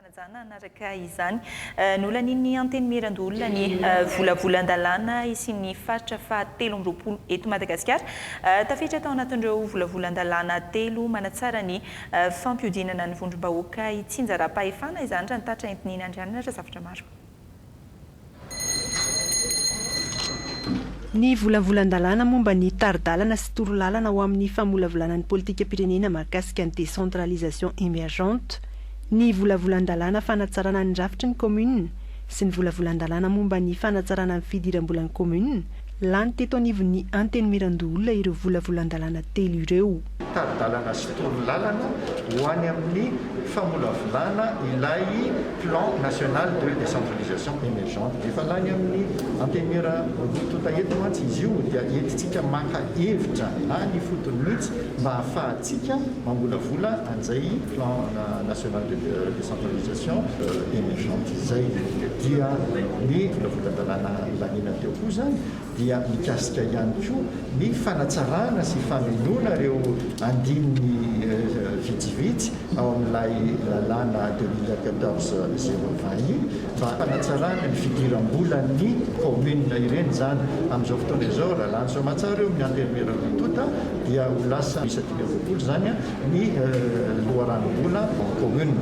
Fanajana anaraka izany nolaniny anteny mirandolona ny volavolan-dalàna isin'ny faritra fahatelo amby roapolo eto Madagasikara tafiditra tao anatin'ireo volavolan-dalàna telo manatsara ny fampiodinana ny vondrom-bahoaka itsinjaram-pahefana izany raha nitatra entininy andrianina ra zavatra maro. Ny volavolan-dalàna momba ny taridalana sy torolalana ho amin'ny famolavolanan'ny politika pirenena mahakasika ny décentralisation émergente, ny volavolan-dalàna fanatsarana ny rafitry ny commune sy ny volavolan-dalàna momba ny fanatsarana ny fidiram-bolan'ny commune lany teto anivon'ny anteny mirandoolona ireo volavolan-dalàna telo ireo. Taridalana sy torolalana ho any amin'ny famolavolana ilay plan national de décentralisation émergente efa lany amin'ny antenimera tota eto mantsy izy io dia entitsika maka hevitra any fotony mihitsy mba hahafahantsika mamolavola an'izay plan national de décentralisation émergente izay dia ny volavolan-dalàna lanina teo koa zany dia mikasika ihany koa ny fanatsarana sy famelona reo andininy vitsivitsy ao amin'ilay lalàna 2014-020 mba fanatsarana ny fidiram-bolan'ny commune ireny zany amin'izao fotoana izao raha lany soamantsara eo amin'ny antenimera-tota dia ho lasa isatipolo zany ny loharano-bola commune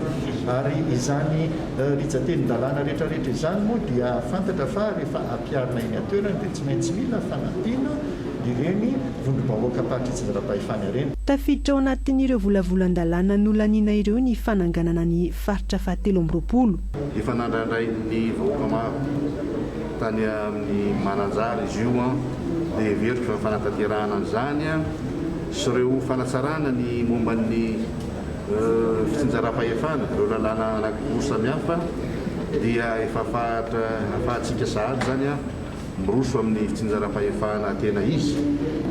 ary izany ritsateny-dalàna rehetrarehetra izany moa dia fantatra fa rehefa ampiarina eny atoerana dia tsy maintsy mila fanampiana ireny vondrom-bahoaka paritra itsinjaram-pahefana ireny. Tafiditra ao anatin'ireo volavolan-dalàna nolanina ireo ny fananganana ny faritra fahatelo amby roapolo. Efa nandraindray ny vahoaka maro tany amin'ny mananjara izy io dia veritra fa fanatanterahana an'izany sy ireo fanatsarana ny momban'ny fitsinjaram-pahefana ireo lalàna anankitoro samihafa dia efa afahantsika sahady zany miroso amin'ny fitsinjaram-pahefana tena izy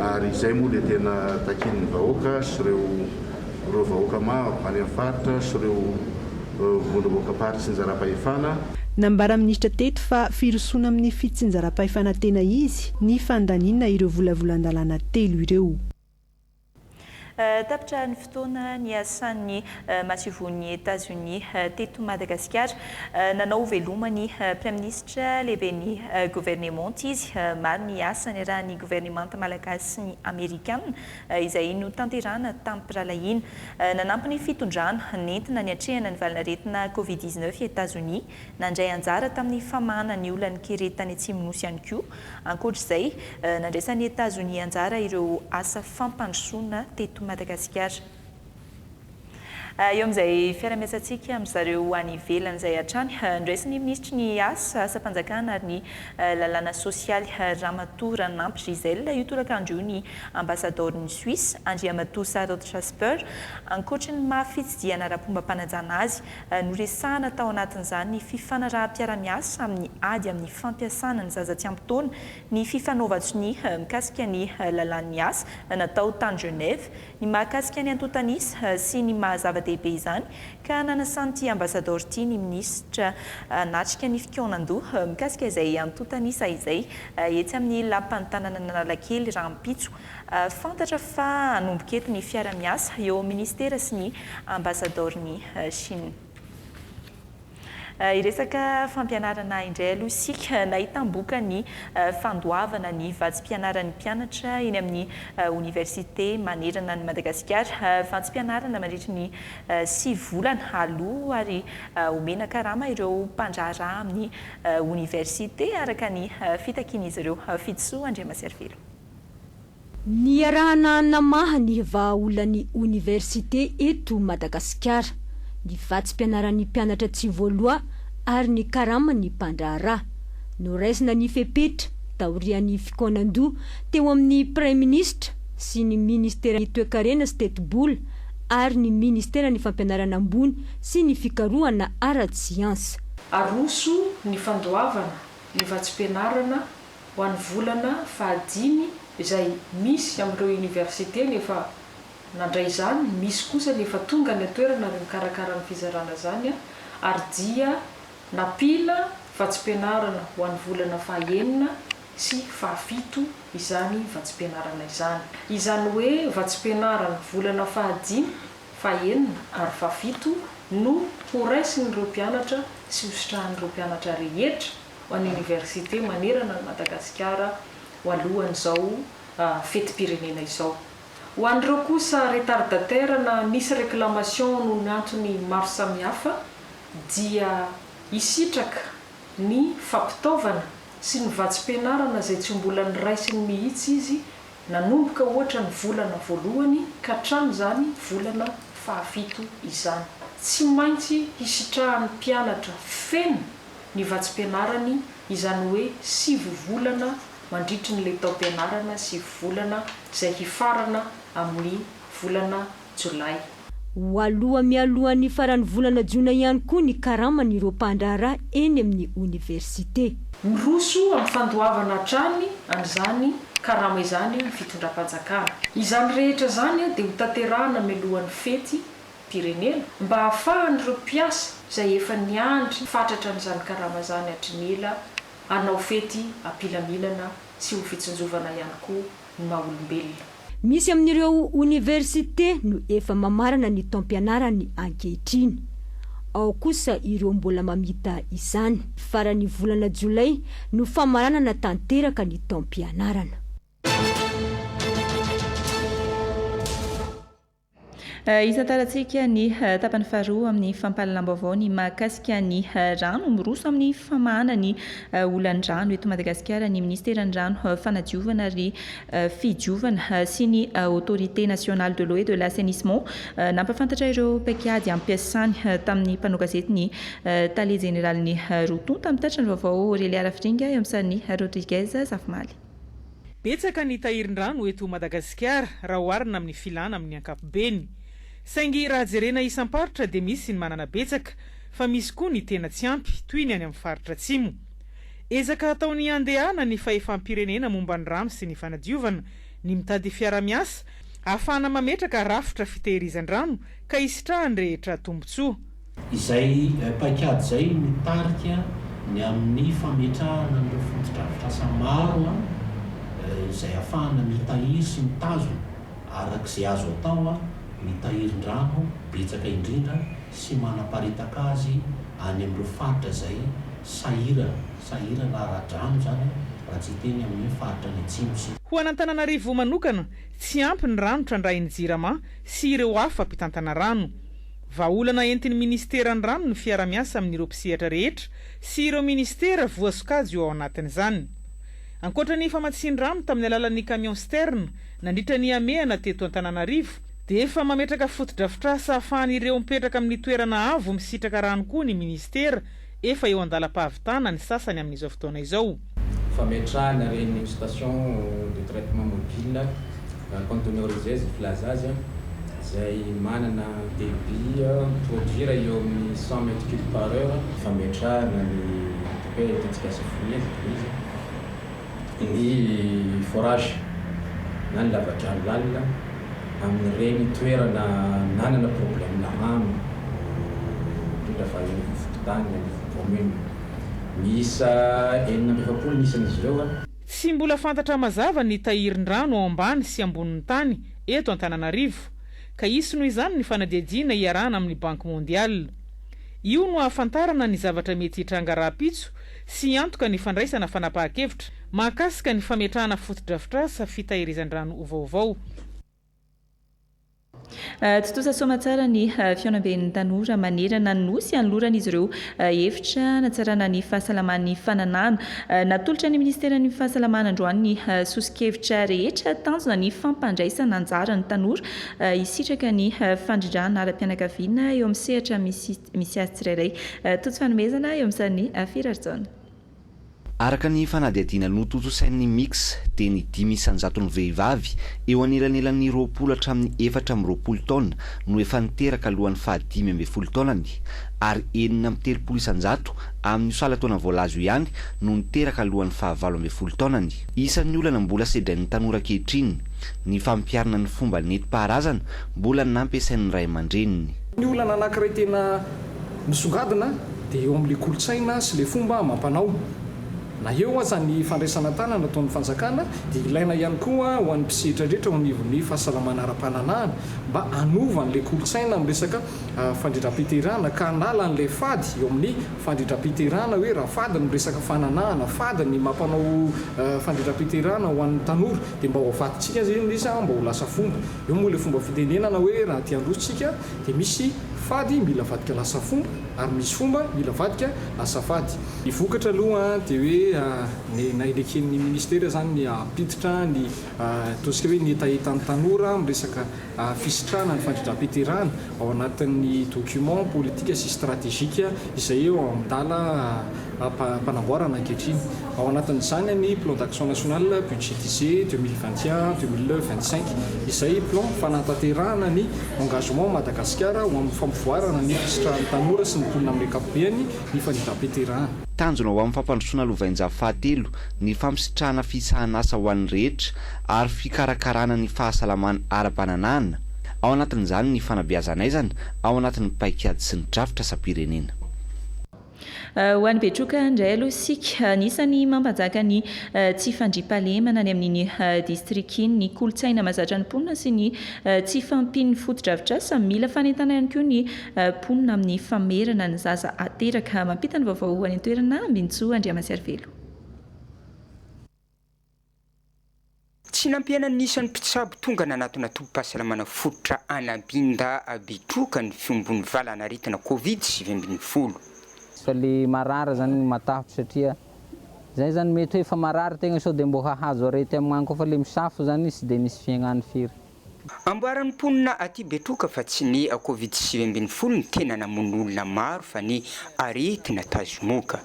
ary izay moa dia tena takin'ny vahoaka sy ireo vahoaka maro any amin'ny faritra sy ireo vondrom-bahoaka paritra fitsinjaram-pahefana. Nambara minisitra teto fa firosoana amin'ny fitsinjaram-pahefana tena izy ny fandaninana ireo volavolan-dalàna telo ireo. Tapitra ny fotoana ny asan'ny masivon'ny États-Unis teto Madagasikara nanao velomany Prime-ministra lehiben'ny gouvernement izy maro ny asany raha ny gouvernemanta malagasy sy ny amerikana izay no tanterana tamin'ny piralahiana nanampy ny fitondrana nentina ny atrehana ny valinaretina Covid-19 États-Unis nandray anjara tamin'ny famahana ny olana kere tany atsimo-nosy ihany koa ankoatr'izay nandraisan'ny États-Unis anjara ireo asa fampandrosoana teto Madagasikara. Eo amin'izay fiara-miasantsika amin'izareo any ivelany izay hatrany ndraisin'ny ministry ny asa-panjakana ary ny lalàna sosialy Ramatoa Ranampi Gisèle io tolakandro io ny ambassador ny Suisse Andriamatoa Sarot Jasper ankoatra ny mahafitsidiana ara-pombam-panajana azy noresahana tao anatin'izany ny fifanaraha-piara-miasa amin'ny ady amin'ny fampiasana ny zaza tsy ampy-taona ny fifanaovan-tsony mikasika ny lalàn'ny asa natao tany Genève ny mahakasika ny antotanisa sy ny mahazava-dehibe izany ka nanasan'ity ambassador ity ny ministra natrika ny fikonan-doha mikasika izay antotanisa izay etsy amin'ny lapan'ny tanàna Analakely Rahampitso fantatra fa hanomboka eto ny fiara-miasa eo ministera sy ny ambassador ny Chine. Iresaka fampianarana indray aloha isika nahitam-boka ny fandoavana ny vatsim-pianaran'ny mpianatra eny amin'ny université manerana ny Madagasikara vatsim-pianarana mandritra ny 6 volana aloha ary omena karama ireo mpandraharaha amin'ny université araka ny fitakian'izy ireo Fitsoa Andriamaservelo. Ny arahana namaha ny vahaolan'ny université eto Madagasikara ny vatsim-pianaran'ny mpianatra tsy voaloha ary ny karama ny mpandraharaha noraisina ny fepetra taorian'ny fikonan-doha teo amin'ny Prime Ministre sy ny ministera toe-karena sy teti-bola ary ny ministera ny fampianarana ambony sy ny fikarohana ara-tsiansa. Aroso ny fandoavana ny vatsim-pianarana ho an'ny volana fahadimy izay misy amin'ireo université nefa nandray izany misy kosa nefa tonga ny atoerana ary mikarakara ny fizarana zany ary dia napila vatsim-pianarana ho an'ny volana fahaenina sy fahafito izany vatsim-pianarana izany. Izany hoe vatsim-pianarana volana fahadimy, fahaenina ary fahafito no horaisin'ireo mpianatra sy hositrahan'ireo mpianatra rehetra ho an'ny université manerana ny Madagasikara ho alohan'izao fetim-pirenena izao. Ho an'ireo kosa retardataire na nisy réclamation no ny antony maro samihafa dia hisitraka ny fampitaovana sy ny vatsim-pianarana izay tsy mbola niraisiny mihitsy izy nanomboka ohatra ny volana voalohany ka hatrany izany volana fahafito izany. Tsy maintsy hisitrahan'ny mpianatra feno ny vatsim-pianarany izany hoe 9 volana mandritry ny taom-pianarana 9 volana izay hifarana amin'ny volana Jolay. Ho aloha mialohan'ny faran'ny volana Jona ihany koa ny karaman'ireo mpandraharaha eny amin'ny université. Miroso amin'ny fandoavana hatrany an'izany karama izany ny fitondram-panjakana. Izany rehetra izany dia ho tanterahana mialohan'ny fety pirenena mba hahafahan'ireo mpiasa izay efa niandry fatratra n'izany karama izany hatrinela hanao fety ampilamilana sy ho fitsinjovana ihany koa ny maha-olombelona. Misy amin'ireo université no efa mamarana ny taom-pianarany ankehitriny. Ao kosa ireo mbola mamita izany. Faran'ny volana Jolay no famaranana tanteraka ny taom-pianarana. Isan-tarantsika ny tapany faharoa amin'ny fampahalalam-baovao ny mahakasika ny rano miroso amin'ny famahana ny olan-drano eto Madagasikara. Ny ministeran'ny rano fanadiovana ary fidiovana sy ny autorité nationale de l'eau et de l'assainissement nampafantatra ireo paikady ampiasany tamin'ny mpanao gazety ny tale général'ny Roton tamin'ny tatrany vaovao Aurélia Rafitringa eo amin'sany Rodriguez Zafimaly. Betsaka ny tahirin-drano eto Madagasikara raha oharina amin'ny filana amin'ny ankapobeny. Saingy raha jerena isam-paritra dia misy ny manana betsaka fa misy koa ny tena tsy ampy toy ny any amin'ny faritra atsimo. Ezaka ataony andehana ny fahefam-pirenena momba ny rano sy ny fanadiovana ny mitady fiara-miasa ahafahana mametraka rafitra fitehirizan-drano ka hisitrahany rehetra tombotsoa. Izay paikady izay mitarika ny amin'ny fametrahana ny fotodrafitrasa maro izay ahafahana mitahiry sy mitazona arak'izay azo atao mitahirin-drano betsaka indrindra sy manaparitaka azy any amin'ireo faritra izay sahira lahara-drano zany raha tsy teny amin'ny faritra ny atsimo sy. Ho an'Antananarivo manokana tsy ampy ny rano trandrahin'ny JIRAMA sy ireo hafa mpitantana rano. Vahaolana entin'ny ministeran'ny rano ny fiara-miasa amin'ireo mpisehatra rehetra sy ireo ministera voasokajy eo ao anatin'izany. Ankoatra ny famatsian-drano tamin'ny alalan'ny camion citerne nandritra ny amehana teto Antananarivo dia efa mametraka fotodrafitrasa ahafahan'ireo mipetraka amin'ny toerana avo misitraka rano koa ny ministera efa eo andalam-pahavitana ny sasany amin'izao fotoana izao. Fametrahana reny station de traitement mobile conteneurisé filazazy izay manana débit produire eo amin'ny 100 mètres cubes par heure. Fametrahana ny identification fournier ny forage na ny lavadrano lalina amin'ireny toerana nanana problème na rano indrindra fa eny fototany ny commune misa 970 nisan'izy ireo. Tsy mbola fantatra mazava ny tahirin-drano ao ambany sy ambonin'ny tany eto Antananarivo ka isy noho izany ny fanadihadiana iarahana amin'ny Banque Mondiale. Io no ahafantarana ny zavatra mety hitranga raha-pitso sy antoka ny fandraisana fanapahan-kevitra mahakasika ny fametrahana fotodrafitrasa fitahirizan-drano vaovao. Tsitosa somatsara ny fianamben'ny tanora manerana ny nosy hanoloran'izy ireo hevitra natsarana ny fahasalaman'ny fananana. Natolotra ny ministeran'ny fahasalamana androany ny sosikevitra rehetra tanjona ny fampandraisana anjara ny tanora hisitraka ny fandrindrana ara-pianakaviana eo amin'ny sehatra misy azy tsirairay. Totsy fanomezana eo amin'izany Firarjona. Araka ny fanadihadiana nototosain'ny mix dia ny 500 ny vehivavy eo anelanelan'ny 20 hatramin'ny 420 taona no efa niteraka alohan'ny 520 taonany ary 430 amin'ny salan-taona voalazo ihany no niteraka alohan'ny 20 taonany. Isan'ny olana mbola sedrain'ny tanora ankehitriny ny fampiarana ny fomba nentim-paharazana mbola nampiasain'ny ray aman-dreniny. Ny olana anankiray tena misongadina dia eo amin'ilay kolotsaina sy ilay fomba amam-panao. na eo azany fandraisana tanana ataon'ny fanjakana dia ilaina ihany koa ho an'ny mpisehitra rehetra onivony fahasalamana ara-pananahana mba anova n'lay kolotsaina amin'ny resaka fandridram-piterana ka nala n'lay fady eo amin'ny fandridram-piterana hoe raha fady ny resaka fananahana fady ny mampanao fandridram-piterana ho an'ny tanora dia mba ho afatitsika zany izy mba ho lasa fomba eo moa ilay fomba fitenenana hoe raha tiandrositsika dia misy fady mila vadika lasa fomba ary misy fomba mila vadika lasa fady ivokatra aloha dia hoe naeleken'ny ministera zany ny apiditra ny tosika hoe ny etaetan'ny tanora miresaka fisitrana ny fandridram-piterana ao anatin'ny document politika sy stratégique izay eo amindala mpanamboarana ankehitriny ao anatin'izany ny plan d'action national budgétisé 2021-2025 izay plan fanantanterahana ny engagement Madagasikara ho amin'ny fampivoarana ny fisitrahan'ny tanora sy ny mponina amin'ny ankapobeny ny fandridram-piterana. Tanjona ho amin'ny fampandrosoana lovainja fahatelo ny famisitrahana fisahan'asa ho an'ny rehetra ary fikarakarana ny fahasalamana ara-pananahana ao anatin'izany ny fanabeazanaizana ao anatin'ny paikady sy ny drafitra sa-pirenena. Ho an'ny Betroka indray aloha isika anisany mampanjaka ny tsy fandriam-pahalemana ny amin'iny distrika iny ny kolotsaina mahazatra ny mponina sy ny tsy fampin'ny foto-drafitrasa mila fanentana ihany koa ny mponina amin'ny famerana ny zaza ateraka mampita ny vaovao ho any an-toerana Ambintsoa Andriamasiarivelo. Tsy nampiana nisan'ny mpitsabo tonga nanatona tobim-pahasalamana fototra Anabinda Betroka ny fiombon'ny valanaretina COVID-19. Fa le marara zany matahotry satria zay zany mety hoe fa marara tegna sao dia mbo hahazo arety amin'agny koa fa le misafo zany izy dia nisy fiagnany firy. Amboaran'ny mponina aty Betroka fa tsy ny COVID-19 ny tena namonoolona maro fa ny aretina tazomoka.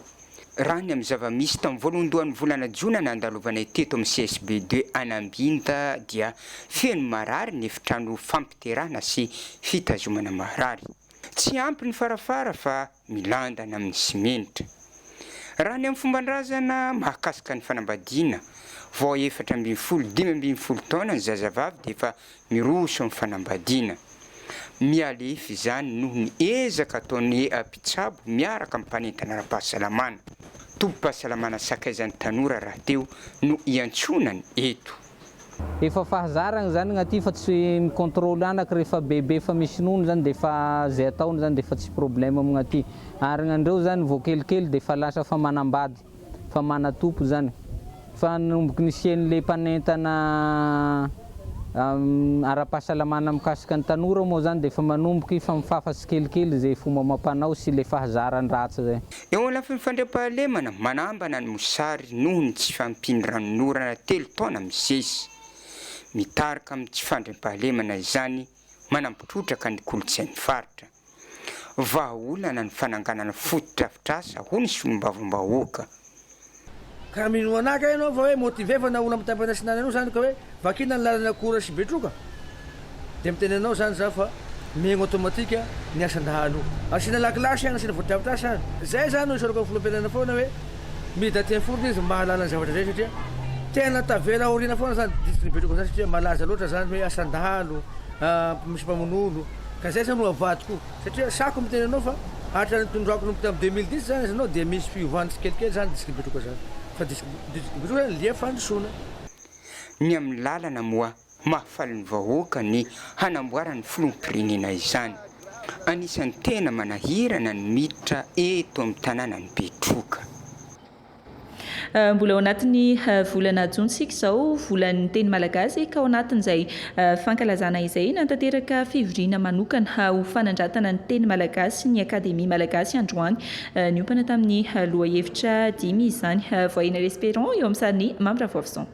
Raha ny amin'ny zava-misy tamin'ny voalohandohan'ny volana Jona nandalovanay teto amin'ny CSB2 Anambinda dia feno marary ny efitrano fampiterana sy fitazomana marary. Tsy ampy ny farafara fa milandana amin'ny simenitra. Raha ny amin'ny fomban-drazana mahakasika ny fanambadiana vao 4-15 taona ny zazavavy dia efa miroso amin'ny fanambadiana. Mialefy izany noho ny ezaka ataon'ny mpitsabo miaraka amin'ny mpanentana ara-pahasalamana. Tobim-pahasalamana sakaizan'ny tanora raha teo no iantsonany eto. Efa fahazarana zany agnaty fa tsy mikontrôly anaka rehefa bebe fa misy nono zany dia fa zay ataony zany dia fa tsy problème amignaty. Ary gn'andreo zany vao kelikely dia fa lasa fa manambady fa manatompo zany fa nomboky nisian'le mpanentana ara-pahasalamana mikasika ny tanora moa zany dia fa manomboky fa mifafatsy kelikely zay fomba mampanao sy le fahazarany ratsy zay. Eo anafiny fandriam-pahalemana manambana ny mosary noho ny tsy fampiny ranonorana 3 taona misesy. Mitarika amin'ny tsy fandriam-pahalemana izany manampitrotraka ny kolotsain'ny faritra. Vahaolana ny fananganana foto-drafitrasa ho ny solombavambahoaka. Ka mino anaka ianao fa hoe motive fa naolana amin'ny tampana sinany anao zany ka hoe vakina ny lalana kora sy Betroka dia mitenenao zany za fa megno automatika ny asan-dahalo asina lakilasy any asina foto-drafitrasa any zay zany no isorako filompenana foana hoe midaty forona izy mahalala ny zavatra zay satria tena tavela aoriana foana zany district Betroka zany satria malaza loatra zany hoe asan-dahalo misy mpamonolo ka zay zany no avadiko satria sako mitenenao fa hatra ny tondrako nomboka tamin'ny 2010 zany izy anao dia misy fiovany tsikelikely zany district Betroka zany fa district Betroka lia fandrosoana. Ny amin'ny lalana moa mahafaly ny vahoaka ny hanamboarany filoham-pirenena izany. Anisan'ny tena manahirana ny miditra eto amin'ny tanànan'ny Betroka. Mbola ao anatin'ny volana Jonsika izao volan'ny teny malagasy ka ao anatin'izay fankalazana izay nantanteraka fivoriana manokana ho fanandratana ny teny malagasy ny akademia malagasy androany niompana tamin'ny lohahevitra 5 izany voahina l'Espérance eo amin'ny sariny Mambravoafison.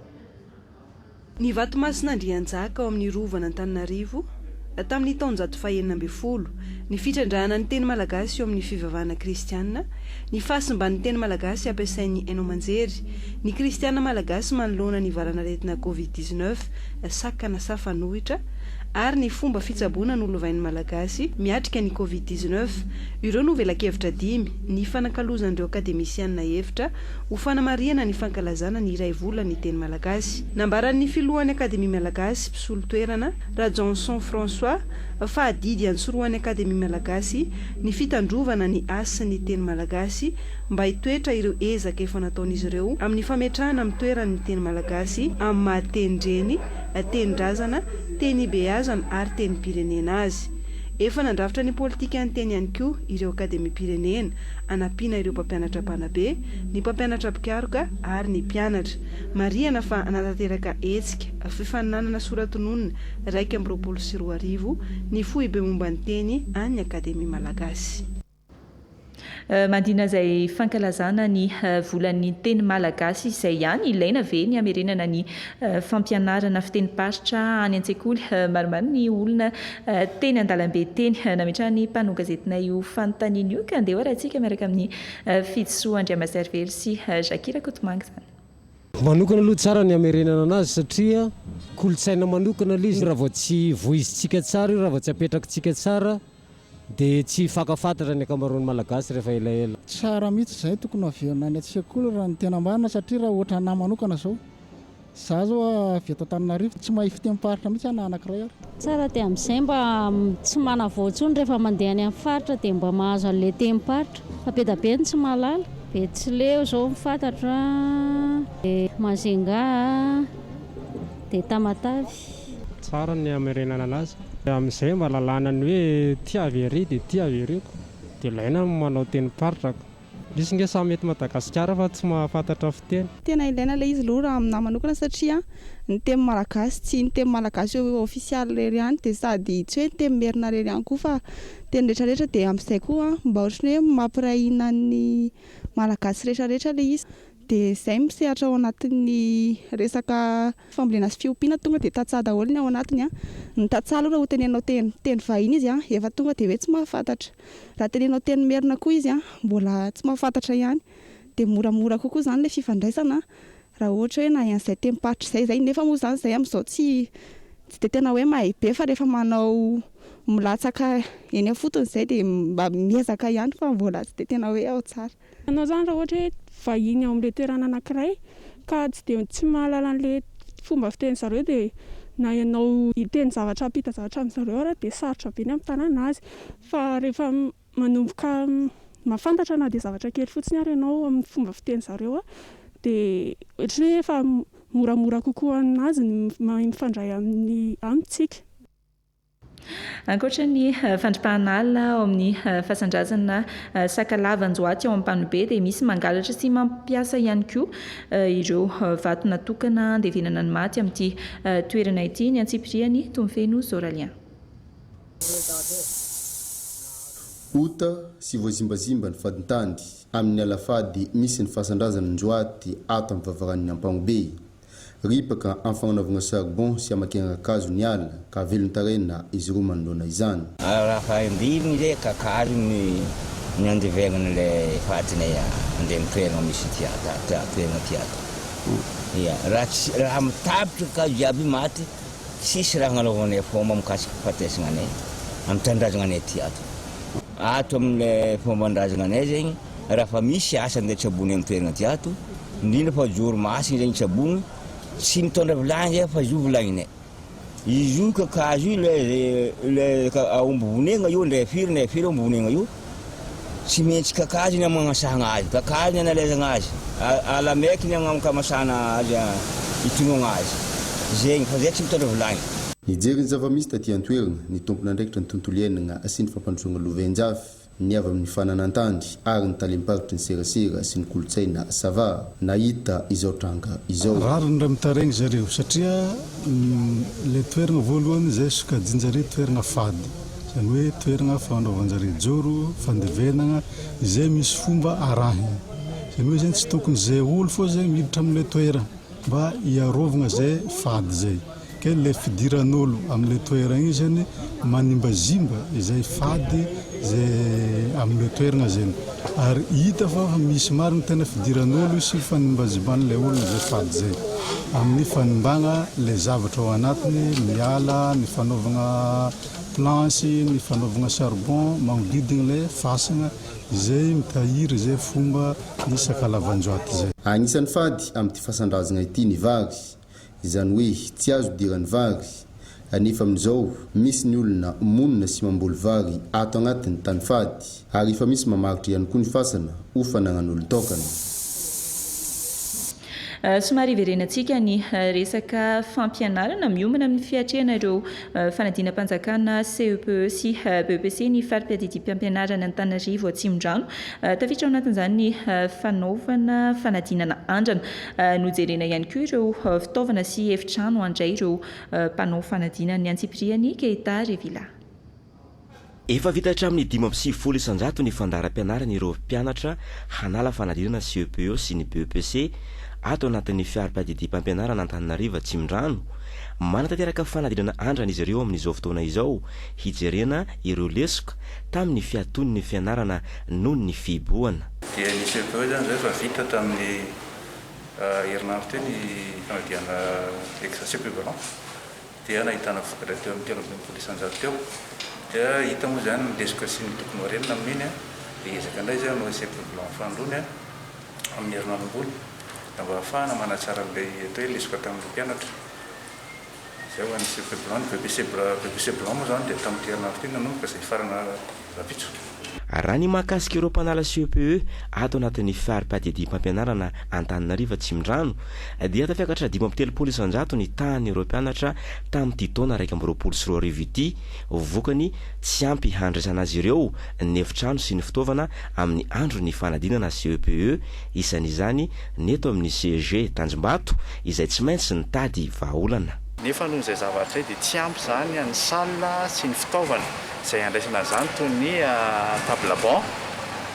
Ny Vatomasina Andrianjaka ao amin'ny rovana Antananarivo tamin'ny taona 1940 ny fitrandrahana ny teny malagasy eo amin'ny fivavahana kristianina ny fahasimban'ny teny malagasy ampiasain'ny haino aman-jery ny kristianina malagasy manoloana ny valanaretina COVID-19 sakana safanohitra ary ny fomba fitsaboana nolovain'ny malagasy miatrika ny covid-19. Ireo no velakevitra 5 ny fanakalozan'ireo akademisianina hevitra ho fanamariana ny fankalazana ny iray vola ny teny malagasy. Nambaran'ny filohan'ny akademia malagasy mpisolo toerana Rajonson François fa adidy ansoroan'ny akademia malagasy ny fitandrovana ny asa ny teny malagasy mba hitoetra ireo ezaka efa nataon'izy ireo amin'ny fametrahana amin'ny toeran'ny teny malagasy amin'ny mahatendreny teny-drazana, teny beazana ary teny pirenena azy. Efa nandrafitra ny politika anteny ihany koa ireo akademia pirenena anampiana ireo mpampianatra mpanabe, ny mpampianatra mpikaroka ary ny mpianatra. Mariana fa anatanteraka hetsika fifaninanana soratononona 124 ny foibe momba ny teny any akademia malagasy. Mandina izay fankalazana ny volan'ny teny malagasy izay ihany ilaina ve ny amerenana ny fampianarana fiteny-paritra any an-tsekoly. Maromaro ny olona teny an-dalambe teny nametraha ny mpanao gazetina io fanontaniana io ka andeha hoarahantsika miaraka amin'ny Fidisoa Andriamaservery sy Jakira Kotomanga zany. Manokana aloha tsara ny amerenana anazy satria kolotsaina manokana ilay izy raha vao tsy voizitsika tsara io, raha vao tsy apetrakintsika tsara dia tsy fakafantatra ny akamaroan'ny malagasy rehefa elaela. Tsara mihitsy izay tokony aviana any an-tsekoly raha ny tena marina satria raha ohatra anahy manokana zao za zao avy eto Antananarivo tsy mahay fiteny-paritra mihitsy ana anankiray ary. Tsara dia amin'izay mba tsy manavoatsony rehefa mandeha any amin'ny faritra dia mba mahazo an'ilay teny-paritra fa be da be ny tsy mahalala, Betsileo zao mifantatra, Mazenga dia Tamatavy. Tsara ny amerenana anazy amin'izay mba lalàna ny hoe tia avery dia tia averyko dia ilaina manao teny-paritra. Misy nge samy mety Madagasikara fa tsy mahafantatra fiteny. Tena ilaina ilay izy aloha raha aminahy manokana satria ny teny malagasy tsy ny teny malagasy ofisialy irery ihany dia sady tsy hoe ny teny merina irery ihany koa fa teny rehetrarehetra dia amin'izay koa mba ohatran'ny hoe mampirahina ny malagasy rehetrarehetra ilay izy. Dia izay misehatra ao anatin'ny resaka fambolena sy fiompiana tonga dia tantsaha daholo ny ao anatiny. Ny tantsaha aloha raha ho tenenao teny vahiny izy efa tonga dia hoe tsy mahafantatra. Raha tenenao teny merina koa izy mbola tsy mahafantatra ihany. Dia moramora kokoa izany ilay fifandraisana raha ohatra hoe na an'izay teny-paritra izay nefa moa izany izay amin'izao tsy dia tena hoe mahay be fa rehefa manao milatsaka eny afotony izay dia mba miezaka ihany fa mbola tsy dia tena hoe ao tsara. Anao zany raha ohatra hoe vahiny ao amin'ilay toerana anankiray ka tsy mahalala an'ilay fomba fiteny zareo dia na ianao hiteny zavatra ampita zavatra amin'izareo ara dia sarotra be ny ampitanana azy. Fa rehefa manomboka mahafantatra na dia zavatra kely fotsiny ary ianao amin'ny fomba fiteny zareo dia ohatran'ny hoe efa moramora kokoa aminazy mifandray amintsika. Ankoatra ny fandripahan'alina ao amin'ny fahasandrasana sakalavan-joaty ao Ampanobe dia misy mangalatra sy mampiasa ihany koa ireo vato natokana andevenana ny maty amin'ity toerana ity ny Antsipiriany Tomofeno Zoralian. Ota sy voazimbazimba ny fadintandy amin'ny alafady misy ny fahasandrazana ny joaty ato amin'ny vavaran'ny Ampanobe. Ripaka amin'ny fagnanovana charbon sy amakiana kakazo ny ala ka velony tarena izy roa manoloana izany. Raha indrivony ilay kakazo ny andevenana ilay fatinay andeha mitoerana misy toerana tiato. Raha mitapitra kakazo jiaby maty tsisy raha nanaovanay fomba mikasika fatesana anay amin'ny tandrazana anay tiato. Ato amin'ilay fomba ndrazana anay zegny raha fa misy asa andeha tsabony amin'ny toerana tiato indrindra fa joro masina zegny tsabony tsy mitondra vilany zay fa izy io vilaninay. Izy io kakazo io le aomby vonegna io ndray firy aomby vonegna io tsy maintsy kakazo ny amagnasahana azy, kakazo ny analezana azy, alamaiky ny amakamasana azy itonogna azy. Zegny fa zay tsy mitondra vilany. Nijery ny zava-misy taty an-toerana ny tompon'andraikitra ny tontolo iainana sy ny fampandrosoana lovenjafy ny avy amin'ny fananantandry ary ny talim-paritry ny serasera sy ny kolotsaina sava nahita izao tranga izao. Rariny raha mitaregny zareo satria le toerana voalohany zay sokajinjareo toerana fady, izany hoe toerana fanaovanjareo joro, fandevenana izay misy fomba arahiny. Izany hoe zany tsy tokony zay olo fô zay miditra amin'ilay toerana mba hiarovana zay fady zay. ke le fidiran'olo amin'le toerana iny zany manimbazimba izay fady zay amin'le toerana zany ary hita fa misy maro ny tena fidiran'olo sy fanimbaziban'le olona zay fady zay amin'ny fanimbagna le zavatra ao anatiny miala ny fanaovana planche ny fanaovana charbon magnodidina le fasana izay mitahiry zay fomba ny sakalavanjoaty zay agnisan'ny fady amin'ity fahasandrazana ity ny vary izany hoe tsy azo dirany vary anefa amin'izao misy ny olona monina sy mamboly vary ato agnatin'ny tany fady ary efa misy mamaritra ihany koa ny fasana ho fanagnan'olo tokana somary iverenantsika ny resaka fampianarana miomana amin'ny fiatrehana ireo fanadina-mpanjakana CEPE sy BEPC ny farim-piadidim-pampianarana Antananarivo Atsimondrano tafiditra ao anatin'izany ny fanaovana fanadinana andrana nojerena ihany koa ireo fitaovana sy efitrano andray ireo mpanao fanadinana ny Antsipiriany Keita Revila. Efa vita hatramin'ny 5.50 isanjato ny fandaharam-pianarana ireo mpianatra hanala fanadinana CEPE sy ny BEPC ato anatin'ny fiarim-piadidim-pampianarana Antananarivo Atsimondrano. Manatanteraka fanadinana andrana izy ireo amin'izao fotoana izao hijerena ireo lesoka tamin'ny fiaton'ny fianarana noho ny fiboana. Dia ny CEPE zany zay fa vita tamin'ny herinandro teo ny fanadinana exercice blanc dia nahitana vokatra teo amin'ny 3.20 isanjato teo. Dia hita moa zany ny lesika sy ny tokony horenina amin'iny dia ezaka indray zany no CEPE blanc fandrony amin'ny herinandrom-bola mba ahafahana manatsara an'ilay atao hoe lesika tamin'ny mpianatra. Zay ho an'ny CEPE blanc, BEPC blanc moa zany dia tamin'ny herinandro teo nanomboka izay farana rapitso. Raha ny mahakasika ireo mpanala CEPE ato anatin'ny farim-piadidim-pampianarana Antananarivo Atsimondrano dia tafiakatra 5.30 isanjato ny tahan'ireo mpianatra tamin'ity taona 2024 ity vokany tsy ampy handraisana azy ireo ny efitrano sy ny fitaovana amin'ny andro ny fanadinana CEPE isan'izany neto amin'ny CEG Tanjombato izay tsy maintsy nitady vahaolana. Nefa noho izay zavatra izay dia tsy ampy zany ny salina sy ny fitaovana izay andraisana zany toy ny table banc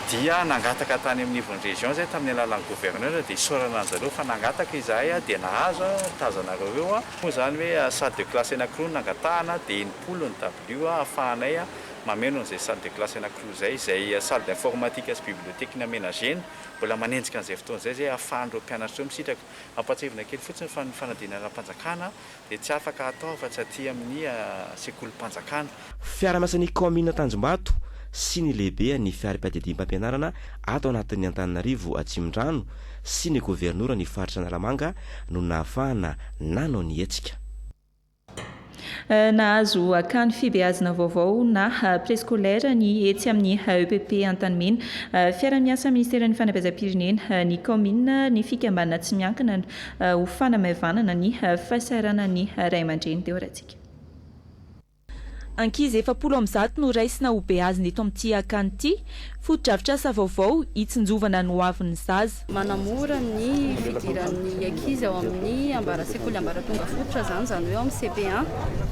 dia nangataka tany amin'ny nivon'ny région zay tamin'ny alalan'ny gouverneur dia isorana an'zareo fa nangataka izahay dia nahazo tazanareo eo moa zany hoe salle de classe anankiroa nangatahana dia 80 ny W ahafahanay mameno an'izay salle de classe anankiroa izay salle d'informatique sy bibliothéque aménagena mbola manenjika an'izay fotoana zay ahafahan'ireo mpianatra eo misitraka ampatsivina kely fotsiny fa ny fanadinana mpanjakana dia tsy afaka atao fa-tsy aty amin'ny sekolim-panjakana. Fiara-masan'ny commune Tanjombato sy ny lehibe ny fiarim-piadidim-pampianarana ato anatin'ny Antananarivo Atsimondrano sy ny gouvernora ny faritra Analamanga no nahafahana nanao ny hetsika. Nahazo akany fibeazina vaovao na préscolaire ny etsy amin'ny EPP Antanimena fiara-miasa ministeran'ny fanabeazam-pirenena ny commune ny fikambanana tsy miankina ho fanamavanana ny fahasairana ny ray aman-dreny teo ratsika. Ankizy 700 no raisina ho beazina eto amin'ity akany ity foto-drafitrasa vaovao hitsinjovana ny hoavin'ny zaza. Manamora ny fidiran'ny ankizy ao amin'ny ambarasekoly ambaratonga fototra zany hoe amin'ny CP1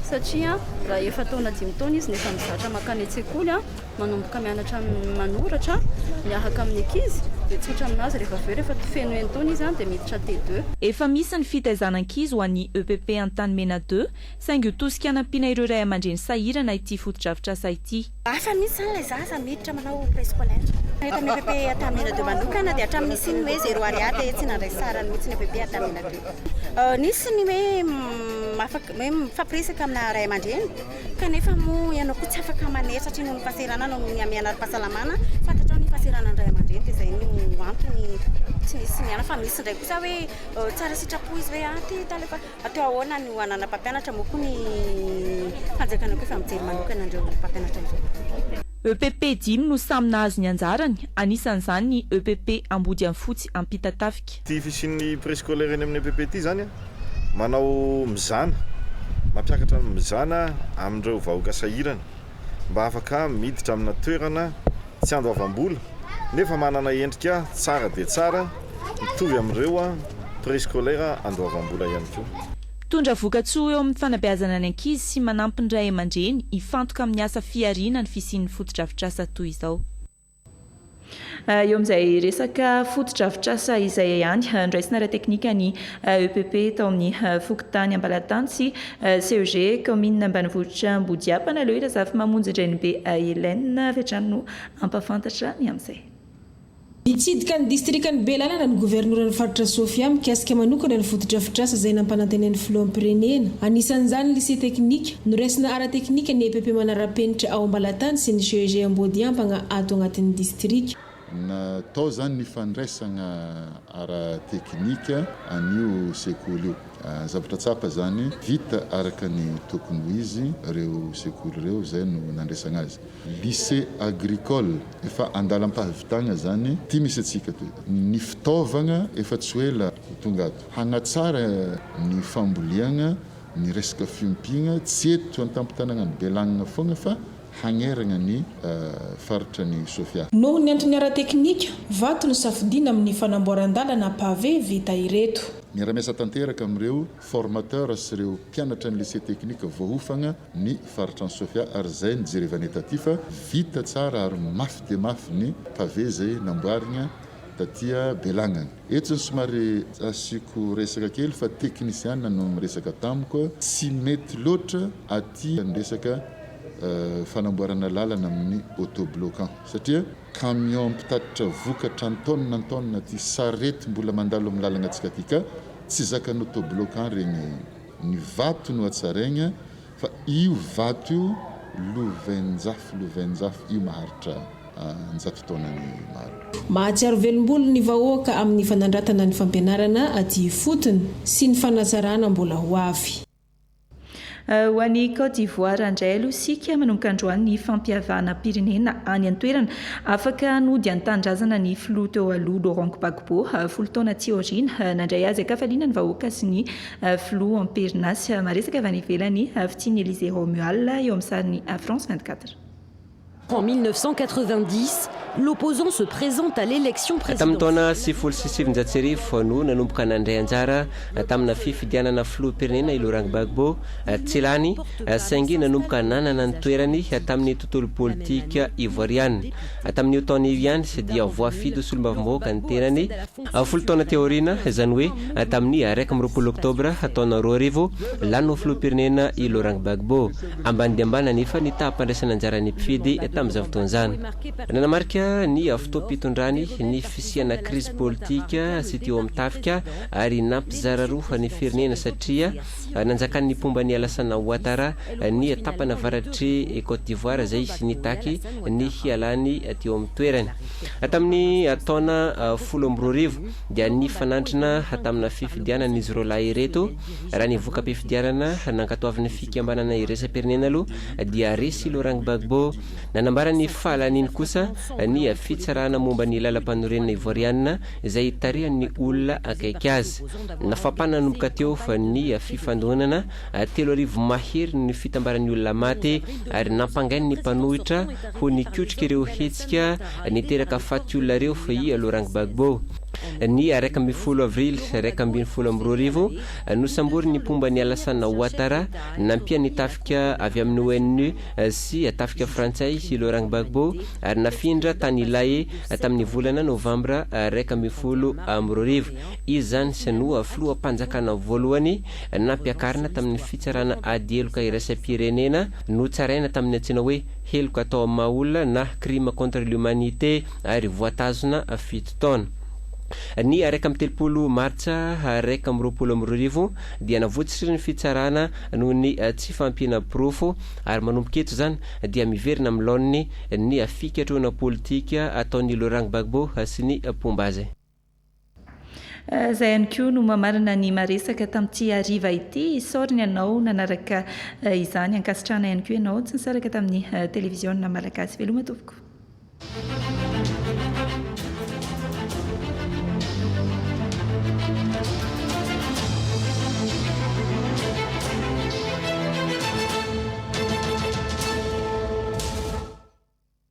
satria raha efa taona 5 taona izy nefa mizatra makany an-tsekoly manomboka mianatra manoratra miaraka amin'ny ankizy dia tsotra aminazy rehefa feno taona izy dia miditra T2. Efa misy ny fitaizanan-ankizy ho an'ny EPP Antanimena 2 saingy tosika hanampiana ireo ray aman-dreny sahirana ity foto-drafitrasa ity. Efa misy zany ilay zaza miditra manao préscolaire. Eto amin'ny EPP Antanimena 2 manokana dia hatramin'ny siny hoe 0 ariary tsy nandray sarany mihitsy ny EPP Antanimena 2. Nisy ny hoe mifampiresaka amina ray aman-dreny kanefa moa ianao koa tsy afaka manery satria noho ny fahasairana no ny amianara-pahasalamana fantatra ny fahasairana ny ray aman-dreny dia izay no antony tsy misy miana fa misy indray kosa hoe tsara sitrapo izy hoe ty talefa atao ahoana ny hoanana mpampianatra moa koa ny fanjakana koa efa mijery manokana andreo mpampianatra izao. EPP 5 no samy nahazo ny anjarany anisan'izany ny EPP Ambody Fotsy Ampita Tafika. Ty fisian'ny préscolaire eny amin'ny EPP ty zany manao mizana mampiakatra mizana amin'ireo vahoaka sahirana mba afaka miditra amina toerana tsy andoavam-bola nefa manana endrika tsara dia tsara mitovy amin'ireo préscolaire andoavam-bola ihany koa. Tondra vokatsoa eo amin'ny fanabeazana ny ankizy sy manampy ny ray aman-dreny hifantoka amin'ny asa fiariana ny fisian'ny foto-drafitrasa toy izao. eo amin'izay resaka fotodrafitrasa izay ihany ndraisina ara teknika ny EPP tao amin'ny Fokotany Ambalatany sy CEG commune ambanivohitra Mbodiapana leo irazafy mamonjy indray be Hélène Vetrano ampafantatra ny amin'izay. Itsidika ny distrikany Belalana ny governoran'ny faritra Sofia mikasika manokana ny fotodrafitrasa izay nampanantenan'ny filoham-pirenena. Anisan'izany ny lycée teknika noraisina ara teknika ny EPP manara-penitra ao Ambalatany sy ny CEG Mbodiampana ato agnatin'ny distrika. Natao zany ny fandraisana ara teknika anio sekoly io. Zavatra tsapa zany vita araka ny tokony ho izy reo sekoly reo zay no nandraisana azy. Lycée agricole efa andalam-pahavitagna zany ty misy atsika toy. Ny fitaovagna efa tsy ela tonga ato. Hanatsara ny famboliagna ny resaka fiompiagna tsy eto an-tampon-tanàna ny Belanina foagna fa hagneragna ny faritra ny Sofia. Noho ny antony ara teknika, vato ny safidina amin'ny fanamboaran-dalana pavé vita ireto. Miara-miasa tanteraka amin'ireo formateur sy ireo mpianatra ny lycée teknika voahofagna ny faritra ny Sofia ary zay ny jerevana etaty fa vita tsara ary mafy dia mafy ny pavé zay namboarina tatia Belanana. Eto somary asiko resaka kely fa teknisiana no miresaka tamiko tsy mety loatra aty ny resaka fanamboarana lalana amin'ny autobloquant satria camion mpitatitra vokatra antonina ty sarety mbola mandalo amin'ny lalana atsika ty ka tsy zakany autobloquant regny ny vato no atsaraigna fa io vato io lovenjafy io maharitra njato taonany maro. Mahatsiaro velombolo ny vahoaka amin'ny fanandratana ny fampianarana aty fotony sy ny fanatsarana mbola ho avy. Ho an'ny Côte d'Ivoire indray aloha isika manomboka androany ny fampihavana pirenena any an-toerana afaka nody an-tanindrazana ny filoha teo aloha Laurent Gbagbo folo taona tsy aoriana nandray azy akafaliana ny vahoaka sy ny filoha amperinasy maresaka avy any ivelany fitiany Élysée Romuald eo amin'ny sariny France 24. En 1990, l'opposant se présente à l'élection présidentielle. Tamtaona sy folo sy sivinjatsy fano nanomboka nandray anjara tamina fifidianana filoham-pirenena i Laurent Gbagbo tsy lany saingy nanomboka nanana ny toerany tamin'ny tontolo politika ivoiriana. Tamin'io taona io ihany dia voafidy solombavambahoaka ny tenany folo taona teoriana izany hoe tamin'ny 1 oktobra taona 2000 lany filoham-pirenena i Laurent Gbagbo ambany dia ambany nefa ny tahampandraisana anjara ny mpifidy tamin'izao fotoana izany. Nanamarika ny fotoam-pitondrany ny fisiana crise politika sy teo amin'ny tafika ary nampizara roa ny firenena satria nanjakan'ny pomba ny Alassane Ouattara ny tapana avaratry Côte d'Ivoire izay sy nitaky ny hialany teo amin'ny toerany. Tamin'ny taona 2020 dia ny fanandrana tamina fifidianana izy ireo lahy ireto raha ny voka-pifidianana nankatoaviny fikambanana iraisam-pirenena aloha dia resy Laurent Gbagbo nanambara ny fahalaniny kosa ny fitsarana momba ny lalam-panorenana ivoiriana izay tarihan'ny olona akaiky azy. Nafapana nanomboka teo fa ny fifandonana 3,000 mahery ny fitambaran'ny olona maty ary nampangainy ny mpanohitra ho nikotrika ireo hetsika niteraka faty olona reo fa i Laurent Gbagbo. Ny 1 avril 2020 nosambory ny pomba ny Alassane Ouattara nampia ny tafika avy amin'ny ONU sy tafika frantsay sy Laurent Gbagbo ary nafindra tany ilay tamin'ny volana novambra 2020 izy zany sy no filoham-panjakana voalohany nampiakarina tamin'ny fitsarana ady heloka iraisam-pirenena no tsaraina tamin'ny antsina hoe heloka atao maolona na crime contre l'humanité ary voatazona 7 taona. Ny 13 martsa 2020 dia navoatsy ny fitsarana noho ny tsy fampiana profo ary manomboka eto zany dia miverina amin'ny laoniny ny fikatroana politika ataon'ny Laurent Gbagbo sy ny pomba azy. Zay ihany koa no mamarina ny maresaka tamin'ity hariva ity isaoriny ianao nanaraka izany ankasitrana ihany koa ianao tsy nisaraka tamin'ny televiziona malagasy veloma tompoko.